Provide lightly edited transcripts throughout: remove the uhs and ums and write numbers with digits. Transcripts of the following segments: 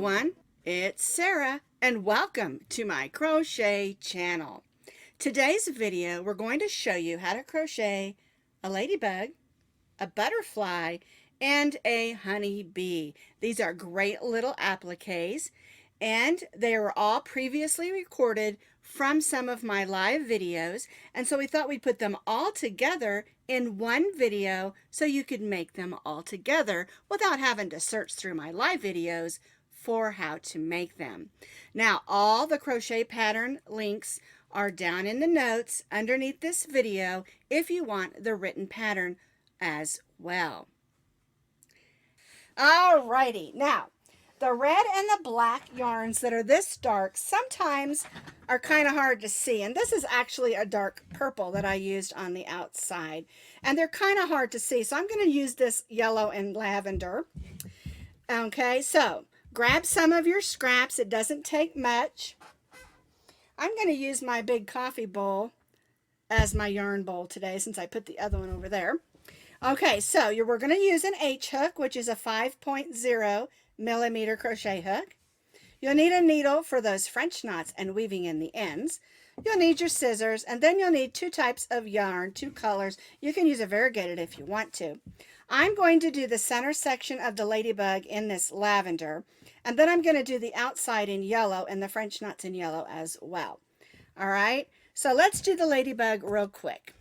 everyone, it's Sarah and welcome to my crochet channel. Today's video we're going to show you how to crochet a ladybug, a butterfly, and a honey bee. These are great little appliques and they were all previously recorded from some of my live videos, and so we thought we'd put them all together in one video so you could make them all together without having to search through my live videos for how to make them. Now, all the crochet pattern links are down in the notes underneath this video if you want the written pattern as well. Alrighty, now the red and the black yarns that are this dark sometimes are kind of hard to see, and this is actually a dark purple that I used on the outside, and they're kind of hard to see, so I'm going to use this yellow and lavender. Okay, so grab some of your scraps. It doesn't take much. I'm going to use my big coffee bowl as my yarn bowl today since I put the other one over there. Okay, so we're going to use an H hook, which is a 5.0 millimeter crochet hook. You'll need a needle for those French knots and weaving in the ends. You'll need your scissors, and then you'll need two types of yarn, two colors. You can use a variegated if you want to. I'm going to do the center section of the ladybug in this lavender, and then I'm going to do the outside in yellow and the French knots in yellow as well. All right, so let's do the ladybug real quick.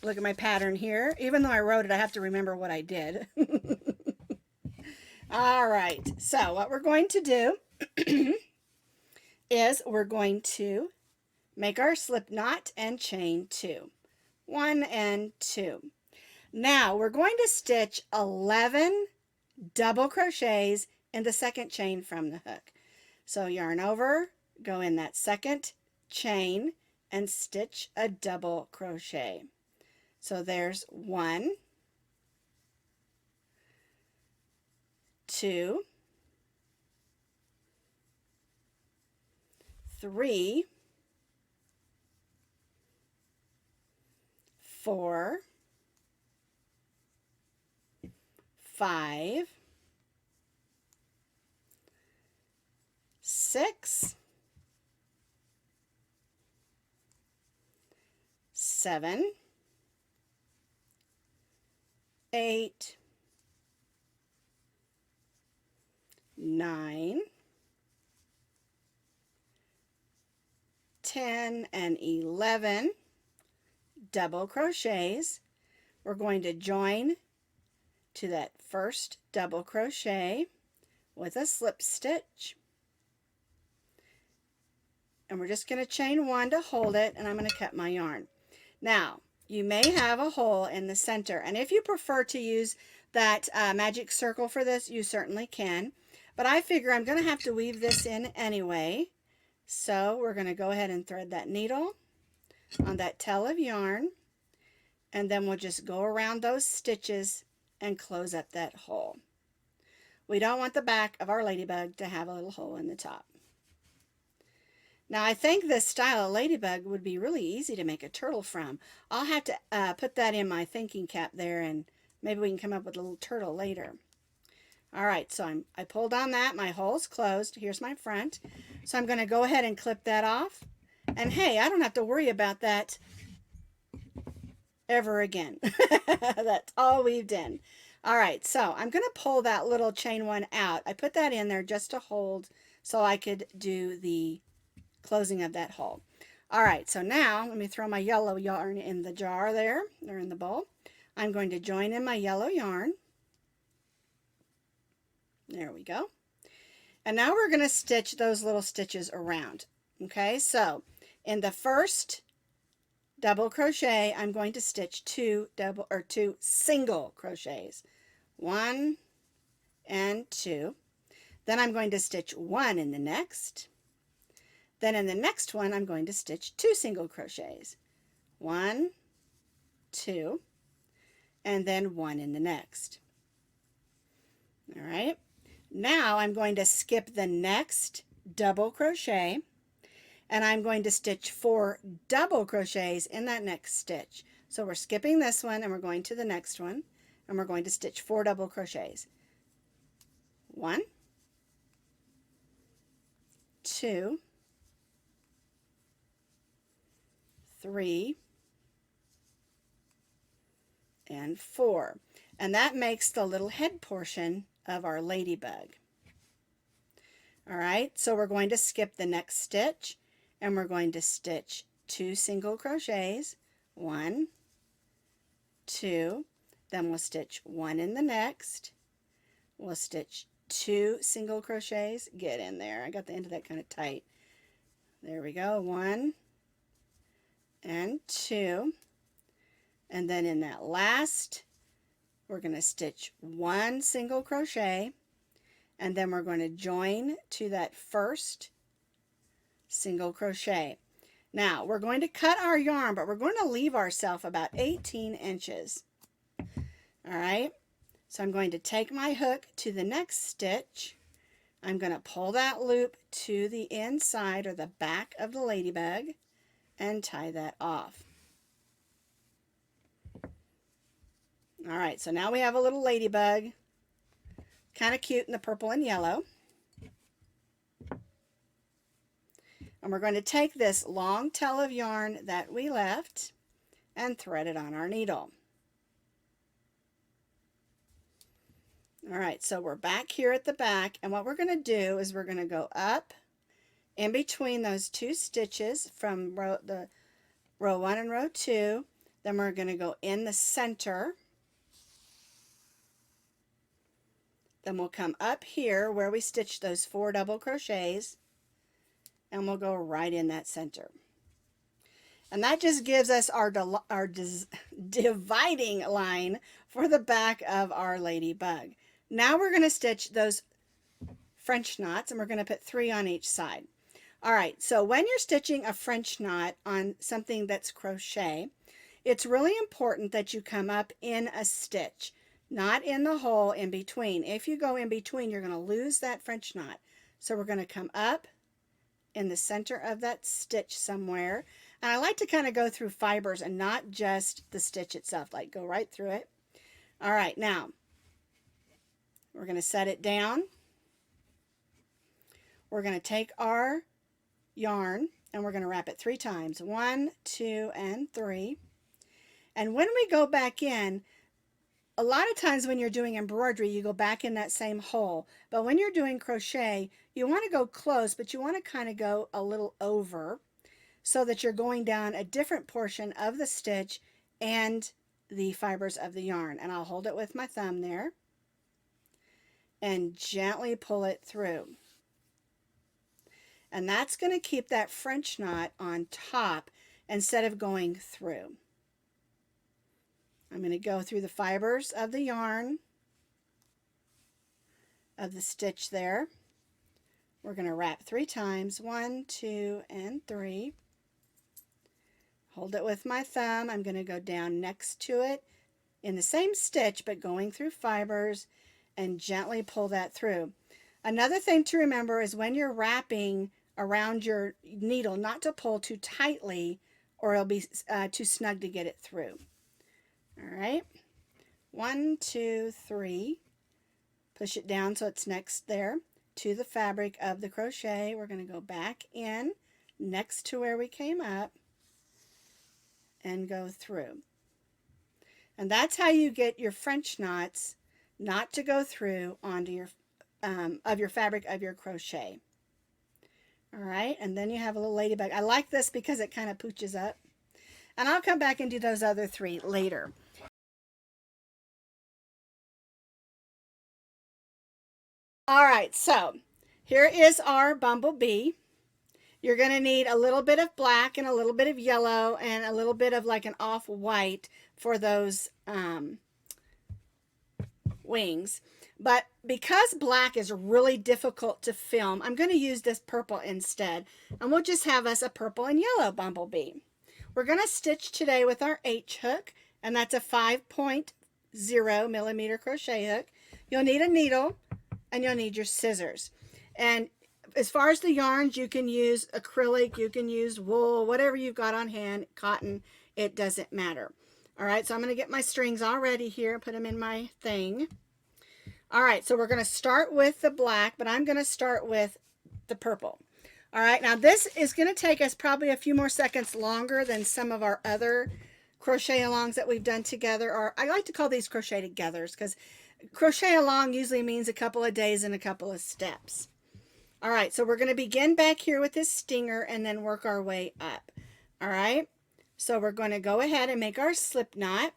Look at my pattern here. Even though I wrote it, I have to remember what I did. All right, so what we're going to do is we're going to make our slip knot and chain 2. 1 and 2. Now we're going to stitch 11 double crochets in the second chain from the hook. So yarn over, go in that second chain and stitch a double crochet. So there's 1, 2, 3, 4, 5, 6, 7, 8, 9, 10, and 11 double crochets. We're going to join to that first double crochet with a slip stitch, and we're just going to chain 1 to hold it, and I'm going to cut my yarn. Now you may have a hole in the center, and if you prefer to use that magic circle for this, you certainly can, but I figure I'm going to have to weave this in anyway, so we're going to go ahead and thread that needle on that tail of yarn, and then we'll just go around those stitches and close up that hole. We don't want the back of our ladybug to have a little hole in the top. Now I think this style of ladybug would be really easy to make a turtle from. I'll have to put that in my thinking cap there, and maybe we can come up with a little turtle later. Alright, so I pulled on that, my hole's closed, here's my front. So I'm going to go ahead and clip that off. And hey, I don't have to worry about that ever again. That's all weaved in. Alright, so I'm going to pull that little chain 1 out. I put that in there just to hold so I could do the closing of that hole. Alright, so now let me throw my yellow yarn in the jar there, or in the bowl. I'm going to join in my yellow yarn. There we go. And now we're going to stitch those little stitches around. Okay, so in the first double crochet, I'm going to stitch 2 single crochets. 1 and 2. Then I'm going to stitch 1 in the next. Then in the next one, I'm going to stitch 2 single crochets. 1, 2, and then 1 in the next. All right. Now I'm going to skip the next double crochet, and I'm going to stitch 4 double crochets in that next stitch. So we're skipping this one and we're going to the next one, and we're going to stitch 4 double crochets. 1, 2, 3, and 4. And that makes the little head portion of our ladybug. All right, so we're going to skip the next stitch and we're going to stitch 2 single crochets, 1, 2, then we'll stitch 1 in the next. We'll stitch 2 single crochets, get in there. I got the end of that kind of tight. There we go, 1 and 2. And then in that last, we're going to stitch 1 single crochet, and then we're going to join to that first single crochet. Now we're going to cut our yarn, but we're going to leave ourselves about 18 inches. All right, so I'm going to take my hook to the next stitch. I'm going to pull that loop to the inside or the back of the ladybug and tie that off. All right, so now we have a little ladybug, kind of cute in the purple and yellow. And we're going to take this long tail of yarn that we left and thread it on our needle. All right, so we're back here at the back, and what we're going to do is we're going to go up in between those 2 stitches from row 1 and row 2. Then we're going to go in the center. Then we'll come up here where we stitched those 4 double crochets, and we'll go right in that center. And that just gives us our dividing line for the back of our ladybug. Now we're going to stitch those French knots, and we're going to put 3 on each side. All right, so when you're stitching a French knot on something that's crochet, it's really important that you come up in a stitch, not in the hole in between. If you go in between, you're going to lose that French knot. So we're going to come up in the center of that stitch somewhere. And I like to kind of go through fibers and not just the stitch itself, like go right through it. All right, now we're going to set it down. We're going to take our yarn and we're going to wrap it 3 times. 1, 2, and 3. And when we go back in, a lot of times when you're doing embroidery, you go back in that same hole. But when you're doing crochet, you want to go close, but you want to kind of go a little over so that you're going down a different portion of the stitch and the fibers of the yarn. And I'll hold it with my thumb there and gently pull it through. And that's going to keep that French knot on top instead of going through. I'm going to go through the fibers of the yarn of the stitch there. We're going to wrap 3 times. 1, 2, and 3. Hold it with my thumb. I'm going to go down next to it in the same stitch, but going through fibers, and gently pull that through. Another thing to remember is when you're wrapping around your needle, not to pull too tightly or it'll be too snug to get it through. All right, 1, 2, 3. Push it down so it's next there to the fabric of the crochet. We're going to go back in next to where we came up and go through. And that's how you get your French knots not to go through onto your of your fabric of your crochet. All right, and then you have a little ladybug. I like this because it kind of pooches up. And I'll come back and do those other 3 later. All right, so here is our bumblebee. You're going to need a little bit of black and a little bit of yellow and a little bit of like an off-white for those wings. But because black is really difficult to film, I'm going to use this purple instead. And we'll just have us a purple and yellow bumblebee. We're going to stitch today with our H hook, and that's a 5.0 millimeter crochet hook. You'll need a needle and you'll need your scissors. And as far as the yarns, you can use acrylic, you can use wool, whatever you've got on hand, cotton, it doesn't matter. All right, so I'm going to get my strings all ready here, put them in my thing. All right, so we're going to start with the black, but I'm going to start with the purple. All right, now this is going to take us probably a few more seconds longer than some of our other crochet alongs that we've done together, or I like to call these crochet togethers because crochet along usually means a couple of days and a couple of steps. All right, so we're going to begin back here with this stinger and then work our way up. All right, so we're going to go ahead and make our slip knot,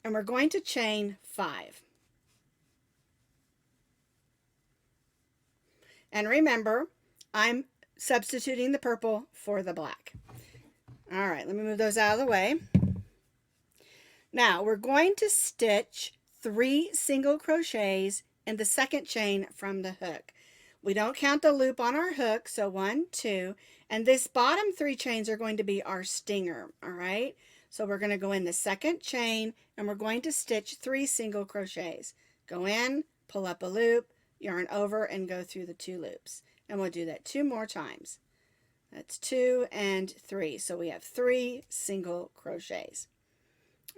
and we're going to chain 5. And remember, I'm substituting the purple for the black. All right, let me move those out of the way. Now we're going to stitch 3 single crochets in the second chain from the hook. We don't count the loop on our hook, so 1, 2, and this bottom 3 chains are going to be our stinger. All right, so we're going to go in the second chain and we're going to stitch 3 single crochets. Go in, pull up a loop, yarn over, and go through the 2 loops. And we'll do that 2 more times. That's 2 and 3. So we have 3 single crochets.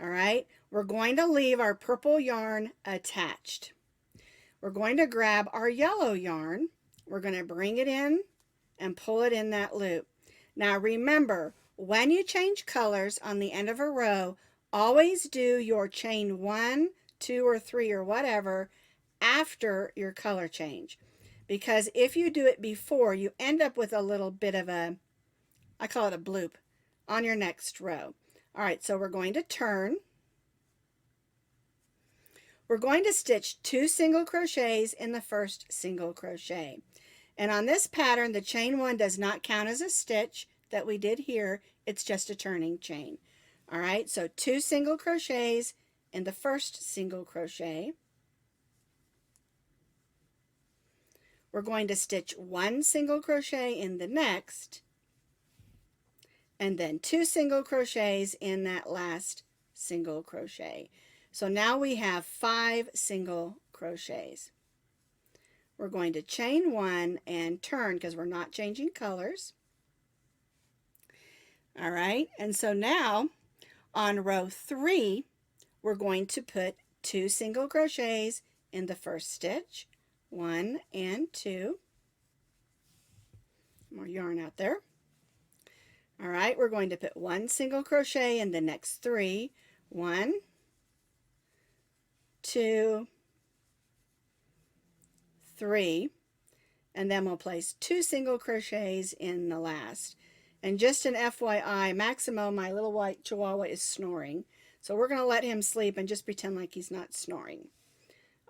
All right, we're going to leave our purple yarn attached. We're going to grab our yellow yarn. We're going to bring it in and pull it in that loop. Now remember, when you change colors on the end of a row, always do your chain 1, 2, or 3 or whatever after your color change. Because if you do it before, you end up with a little bit of a, I call it a bloop, on your next row. All right, so we're going to turn. We're going to stitch 2 single crochets in the first single crochet. And on this pattern, the chain 1 does not count as a stitch that we did here. It's just a turning chain. All right, so 2 single crochets in the first single crochet. We're going to stitch 1 single crochet in the next, and then 2 single crochets in that last single crochet. So now we have 5 single crochets. We're going to chain 1 and turn because we're not changing colors. All right, and so now on row 3, we're going to put 2 single crochets in the first stitch, 1 and 2. More yarn out there. All right, we're going to put 1 single crochet in the next 3, 1, 2, 3, and then we'll place 2 single crochets in the last. And just an FYI, Maximo, my little white chihuahua, is snoring. So we're going to let him sleep and just pretend like he's not snoring.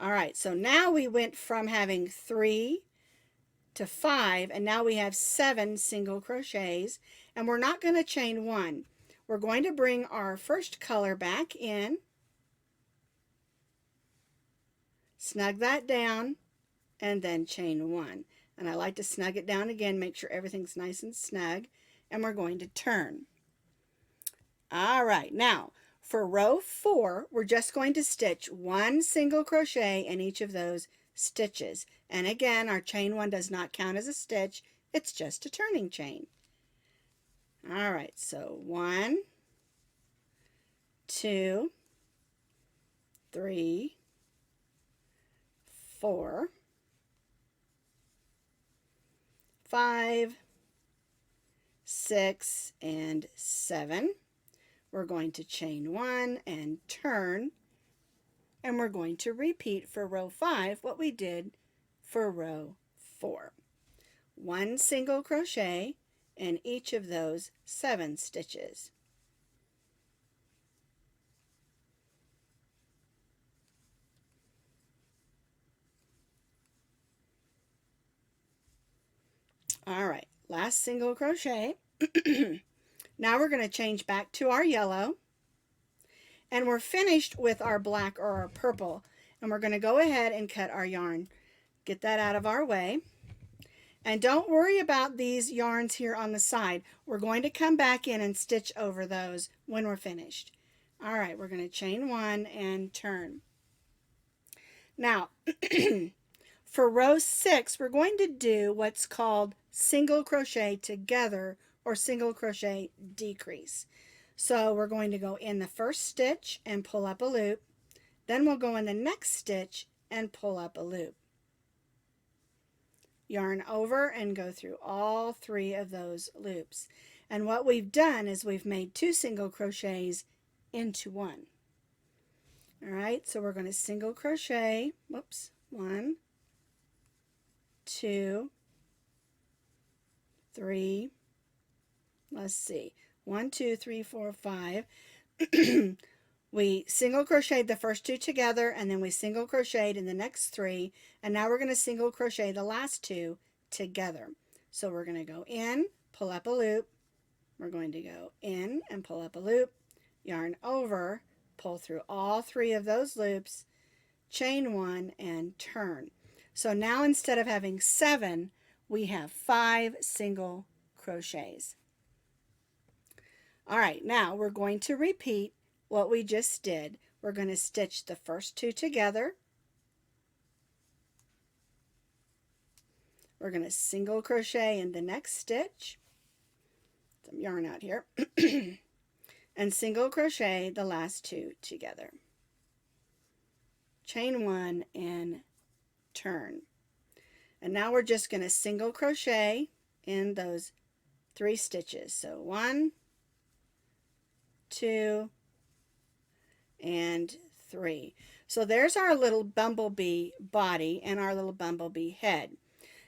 All right, so now we went from having 3 to 5, and now we have 7 single crochets, and we're not going to chain 1. We're going to bring our first color back in, snug that down, and then chain 1. And I like to snug it down again, make sure everything's nice and snug, and we're going to turn. All right, now for row 4, we're just going to stitch 1 single crochet in each of those stitches. And again, our chain 1 does not count as a stitch, it's just a turning chain. All right, so 1, 2, 3, 4, 5, 6, and 7. We're going to chain 1 and turn, and we're going to repeat for row 5 what we did for row 4. 1 single crochet in each of those 7 stitches. All right, last single crochet. Now we're going to change back to our yellow, and we're finished with our black or our purple, and we're going to go ahead and cut our yarn. Get that out of our way. And don't worry about these yarns here on the side. We're going to come back in and stitch over those when we're finished. All right, we're going to chain 1 and turn. Now, for row 6, we're going to do what's called single crochet together or single crochet decrease. So we're going to go in the first stitch and pull up a loop. Then we'll go in the next stitch and pull up a loop. yarn over and go through all 3 of those loops. And what we've done is we've made 2 single crochets into 1. All right, so we're going to single crochet, whoops, 1, 2, 3, let's see, 1, 2, 3, 4, 5. We single crocheted the first 2 together, and then we single crocheted in the next 3, and now we're going to single crochet the last 2 together. So we're going to go in, pull up a loop, we're going to go in and pull up a loop, yarn over, pull through all 3 of those loops, chain 1, and turn. So now instead of having 7, we have 5 single crochets. All right, now we're going to repeat what we just did. We're going to stitch the first 2 together. We're going to single crochet in the next stitch. Some yarn out here. And single crochet the last 2 together. Chain 1 and turn. And now we're just going to single crochet in those 3 stitches. So 1, 2, and 3. So there's our little bumblebee body and our little bumblebee head.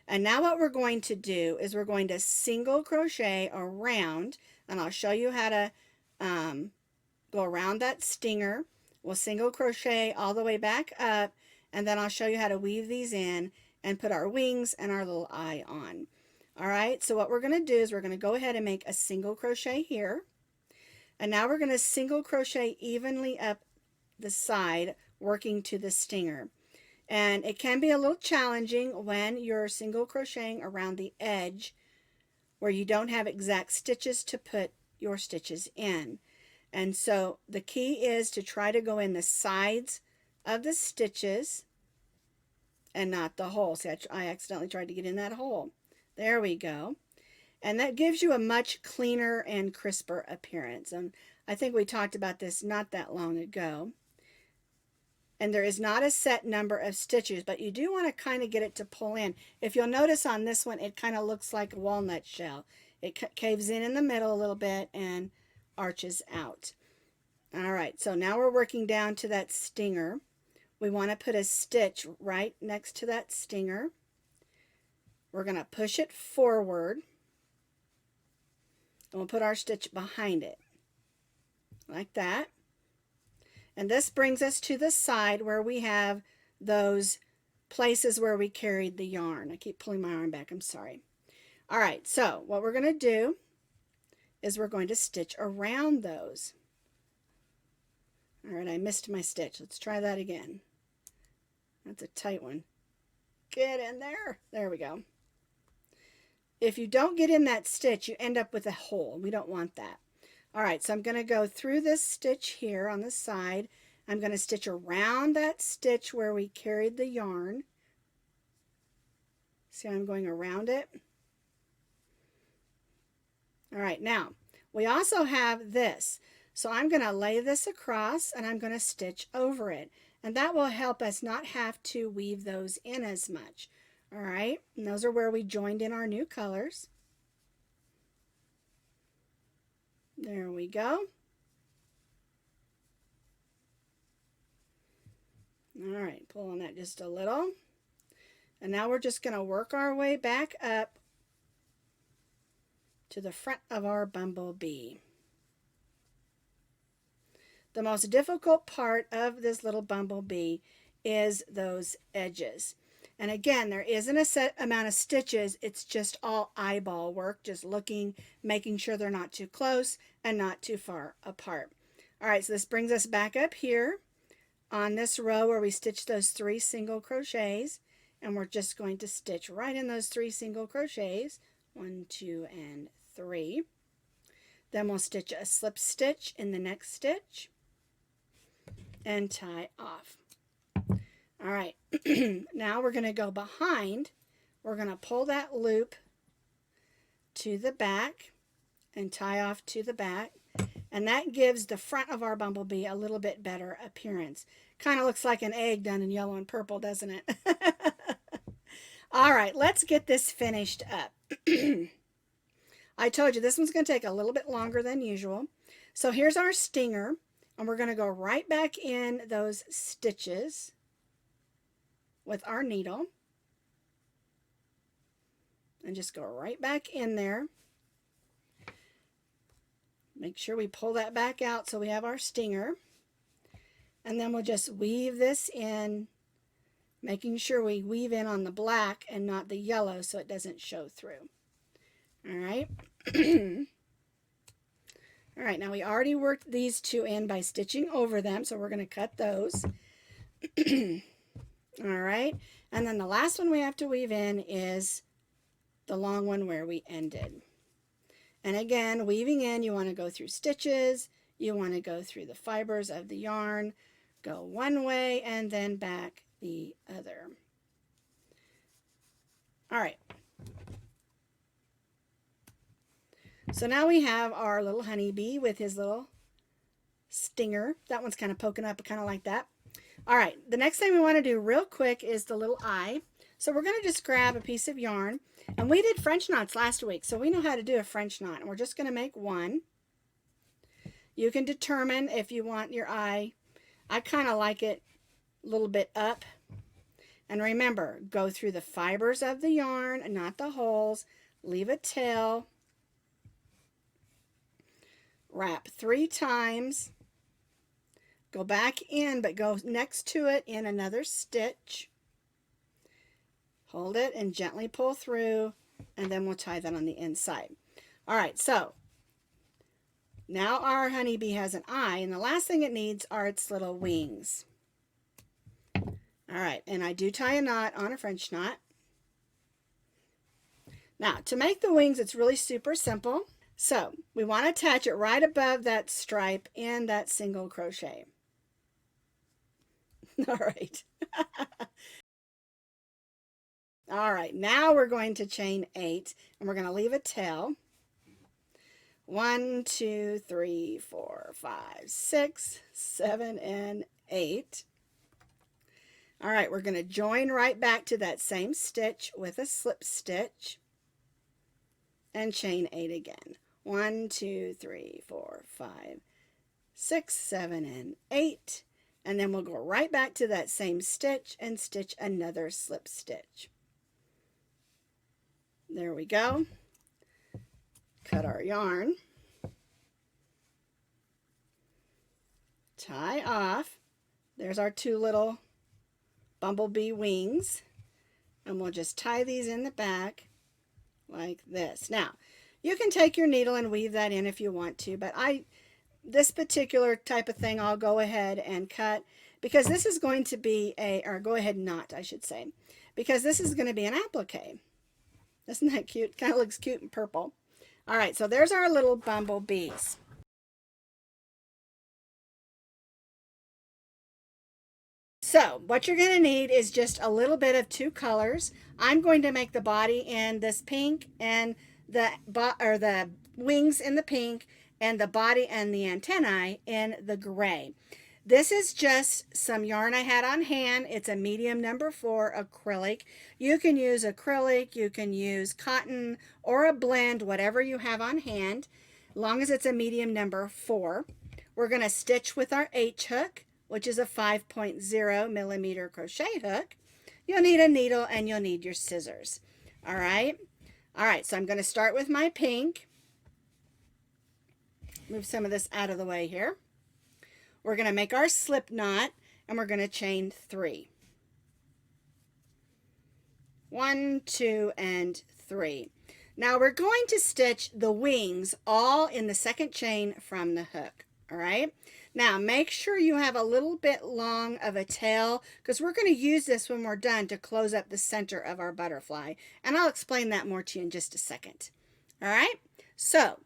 And now what we're going to do is we're going to single crochet around, and I'll show you how to go around that stinger. We'll single crochet all the way back up, and then I'll show you how to weave these in and put our wings and our little eye on. All right, so what we're going to do is we're going to go ahead and make a single crochet here. And now we're going to single crochet evenly up the side, working to the stinger. And it can be a little challenging when you're single crocheting around the edge where you don't have exact stitches to put your stitches in. And so the key is to try to go in the sides of the stitches and not the hole. See, I accidentally tried to get in that hole. There we go. And that gives you a much cleaner and crisper appearance. And I think we talked about this not that long ago. And there is not a set number of stitches, but you do want to kind of get it to pull in. If you'll notice on this one, it kind of looks like a walnut shell. It caves in the middle a little bit and arches out. All right, so now we're working down to that stinger. We want to put a stitch right next to that stinger. We're going to push it forward. And we'll put our stitch behind it, like that. And this brings us to the side where we have those places where we carried the yarn. I keep pulling my arm back, I'm sorry. All right, so what we're going to do is we're going to stitch around those. All right, I missed my stitch. Let's try that again. That's a tight one. Get in there. There we go. If you don't get in that stitch, you end up with a hole. We don't want that. All right, so I'm going to go through this stitch here on the side. I'm going to stitch around that stitch where we carried the yarn. See how I'm going around it? All right, now we also have this. So I'm going to lay this across and I'm going to stitch over it. And that will help us not have to weave those in as much. All right, and those are where we joined in our new colors. There we go. All right, pull on that just a little. And now we're just going to work our way back up to the front of our bumblebee. The most difficult part of this little bumblebee is those edges. And again, there isn't a set amount of stitches. It's just all eyeball work, just looking, making sure they're not too close and not too far apart. All right, so this brings us back up here on this row where we stitched those 3 single crochets. And we're just going to stitch right in those 3 single crochets. 1, 2, and 3. Then we'll stitch a slip stitch in the next stitch and tie off. All right, now we're going to go behind. We're going to pull that loop to the back and tie off to the back. And that gives the front of our bumblebee a little bit better appearance. Kind of looks like an egg done in yellow and purple, doesn't it? All right, let's get this finished up. I told you this one's going to take a little bit longer than usual. So here's our stinger, and we're going to go right back in those stitches with our needle. And just go right back in there. Make sure we pull that back out so we have our stinger. And then we'll just weave this in, making sure we weave in on the black and not the yellow so it doesn't show through. All right. All right, now we already worked these two in by stitching over them, so we're going to cut those. All right, and then the last one we have to weave in is the long one where we ended. And again, weaving in, you want to go through stitches, you want to go through the fibers of the yarn, go one way and then back the other. All right. So now we have our little honeybee with his little stinger. That one's kind of poking up, kind of like that. All right, the next thing we want to do real quick is the little eye. So we're going to just grab a piece of yarn. And we did French knots last week, so we know how to do a French knot. And we're just going to make one. You can determine if you want your eye. I kind of like it a little bit up. And remember, go through the fibers of the yarn and not the holes. Leave a tail. Wrap 3 times. Go back in, but go next to it in another stitch. Hold it and gently pull through, and then we'll tie that on the inside. All right, so now our honeybee has an eye, and the last thing it needs are its little wings. All right, and I do tie a knot on a French knot. Now, to make the wings, it's really super simple. So we want to attach it right above that stripe in that single crochet. All right. All right, now we're going to chain 8, and we're going to leave a tail. 1, 2, 3, 4, 5, 6, 7, and 8. All right, we're going to join right back to that same stitch with a slip stitch and chain 8 again. 1, 2, 3, 4, 5, 6, 7, and 8. And then we'll go right back to that same stitch and stitch another slip stitch. There we go. Cut our yarn. Tie off. There's our 2 little bumblebee wings. And we'll just tie these in the back like this. Now, you can take your needle and weave that in if you want to, but this particular type of thing I'll go ahead and cut because this is going to be or go ahead and knot, I should say, because this is going to be an applique. Isn't that cute? Kind of looks cute in purple. All right, so there's our little bumblebees. So what you're going to need is just a little bit of 2 colors. I'm going to make the body in this pink and the wings in the pink and the body and the antennae in the gray. This is just some yarn I had on hand. It's a medium number 4 acrylic. You can use acrylic, you can use cotton or a blend, whatever you have on hand, as long as it's a medium number 4. We're going to stitch with our H hook, which is a 5.0 millimeter crochet hook. You'll need a needle and you'll need your scissors. All right. All right, so I'm going to start with my pink. Move some of this out of the way here. We're going to make our slip knot and we're going to chain 3. 1, 2, and 3. Now we're going to stitch the wings all in the second chain from the hook. All right. Now make sure you have a little bit long of a tail because we're going to use this when we're done to close up the center of our butterfly. And I'll explain that more to you in just a second. All right. So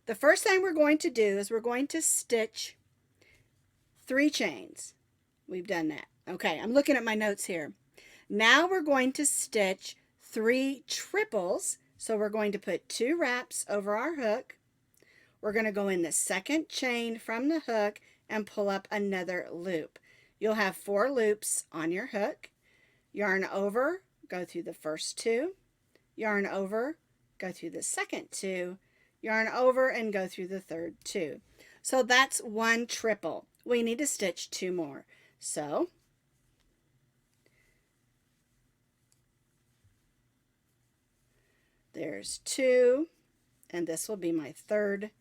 the first thing we're going to do is we're going to stitch 3 chains. We've done that. Okay, I'm looking at my notes here. Now we're going to stitch 3 triples. So we're going to put 2 wraps over our hook. We're going to go in the second chain from the hook and pull up another loop. You'll have 4 loops on your hook. Yarn over, go through the first 2, yarn over, go through the second 2, yarn over, and go through the third 2. So that's 1 triple. We need to stitch 2 more. So there's 2, and this will be my 3rd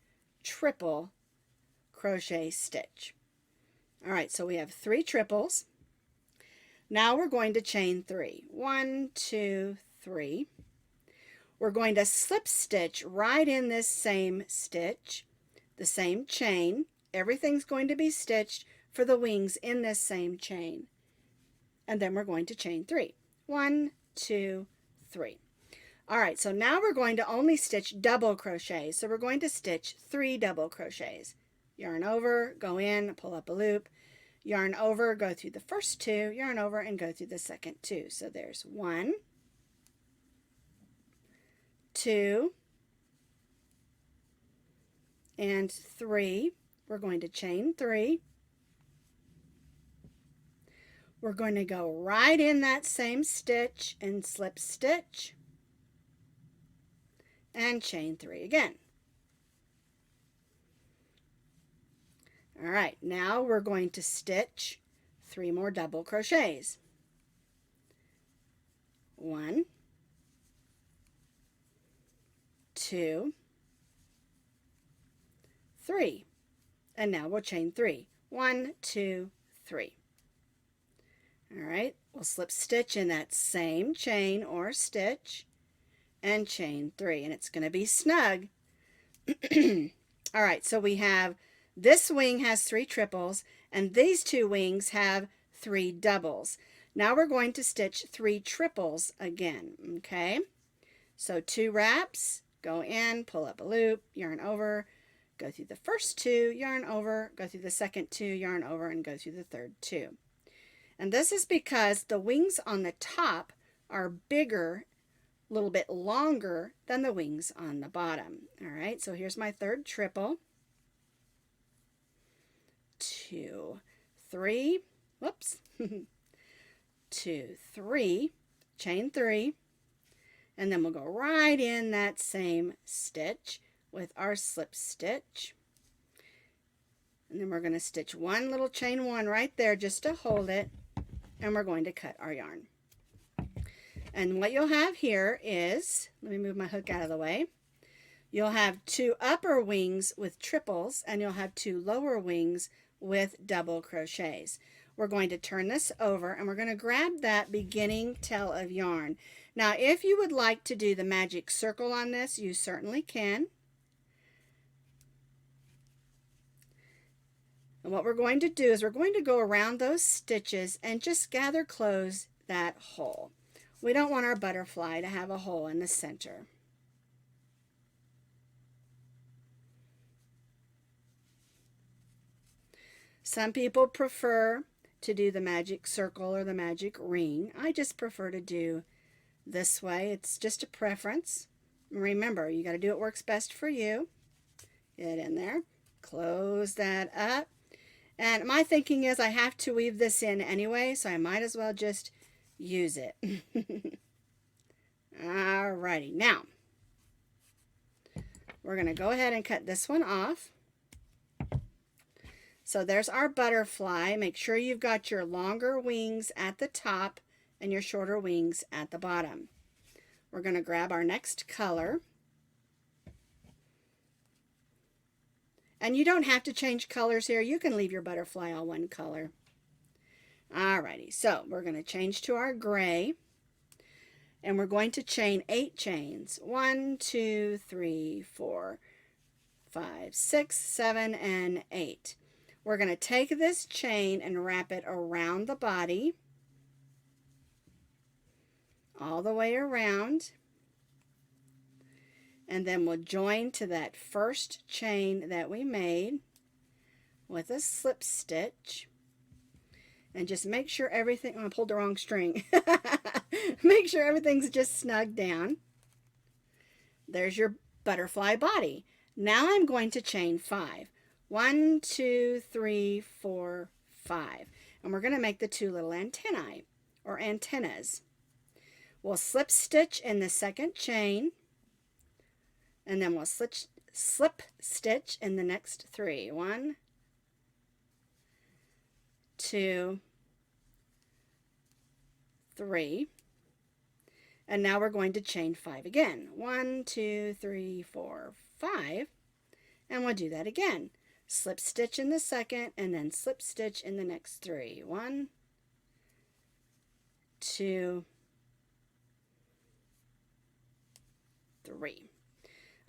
triple crochet stitch. All right, so we have 3 triples. Now we're going to chain 3. 1, 2, 3. We're going to slip stitch right in this same stitch, the same chain. Everything's going to be stitched for the wings in this same chain. And then we're going to chain 3. 1, 2, 3. All right, so now we're going to only stitch double crochets. So we're going to stitch 3 double crochets. Yarn over, go in, pull up a loop, yarn over, go through the first 2, yarn over, and go through the second 2. So there's 1, 2, and 3. We're going to chain 3. We're going to go right in that same stitch and slip stitch and chain 3 again. All right, now we're going to stitch 3 more double crochets. 1, 2, 3. And now we'll chain 3. 1, 2, 3. All right, we'll slip stitch in that same chain or stitch and chain 3, and it's going to be snug. All right, so we have this wing has 3 triples, and these 2 wings have 3 doubles. Now we're going to stitch 3 triples again, okay? So 2 wraps, go in, pull up a loop, yarn over, go through the first 2, yarn over, go through the second 2, yarn over, and go through the third 2. And this is because the wings on the top are bigger, a little bit longer than the wings on the bottom. All right, so here's my 3rd triple. 2, 3, whoops, 2, 3, chain 3, and then we'll go right in that same stitch with our slip stitch, and then we're going to stitch 1 little chain 1 right there just to hold it, and we're going to cut our yarn. And what you'll have here is, let me move my hook out of the way, you'll have 2 upper wings with triples, and you'll have 2 lower wings with double crochets. We're going to turn this over, and we're going to grab that beginning tail of yarn. Now, if you would like to do the magic circle on this, you certainly can. And what we're going to do is we're going to go around those stitches and just gather close that hole. We don't want our butterfly to have a hole in the center. Some people prefer to do the magic circle or the magic ring. I just prefer to do this way. It's just a preference. Remember, you got to do what works best for you. Get in there, close that up. And my thinking is I have to weave this in anyway, so I might as well just use it. Alrighty, now we're going to go ahead and cut this one off. So there's our butterfly. Make sure you've got your longer wings at the top and your shorter wings at the bottom. We're going to grab our next color. And you don't have to change colors here. You can leave your butterfly all one color. Alrighty, so we're going to change to our gray. And we're going to chain 8 chains. 1, 2, 3, 4, 5, 6, 7, and 8. We're going to take this chain and wrap it around the body, all the way around, and then we'll join to that first chain that we made with a slip stitch, and just make sure everything, oh, I pulled the wrong string, make sure everything's just snug down. There's your butterfly body. Now I'm going to chain 5. 1, 2, 3, 4, 5. And we're going to make the 2 little antennae or antennas. We'll slip stitch in the second chain, and then we'll slip stitch in the next 3. 1, 2, 3. And now we're going to chain 5 again. 1, 2, 3, 4, 5. And we'll do that again. Slip stitch in the second, and then slip stitch in the next 3. 1, 2, 3.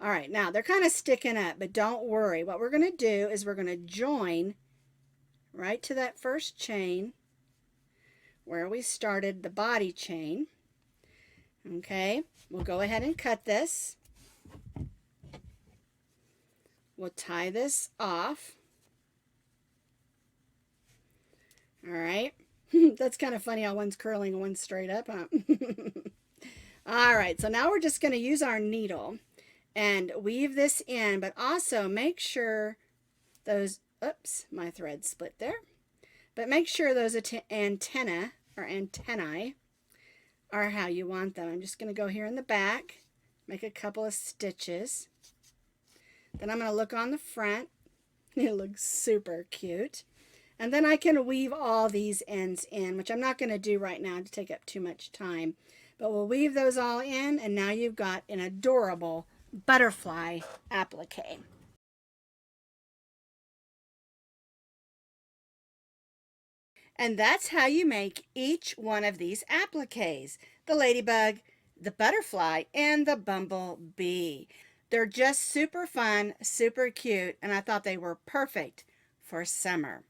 All right, now they're kind of sticking up, but don't worry. What we're going to do is we're going to join right to that first chain where we started the body chain. Okay, we'll go ahead and cut this. We'll tie this off. All right. That's kind of funny how one's curling and one's straight up, huh? All right, so now we're just going to use our needle and weave this in, but also make sure those, oops, my thread split there. But make sure those antennae are how you want them. I'm just going to go here in the back, make a couple of stitches. Then I'm going to look on the front. It looks super cute. And then I can weave all these ends in, which I'm not going to do right now to take up too much time. But we'll weave those all in, and now you've got an adorable butterfly applique. And that's how you make each one of these appliques: the ladybug, the butterfly, and the bumblebee. They're just super fun, super cute, and I thought they were perfect for summer.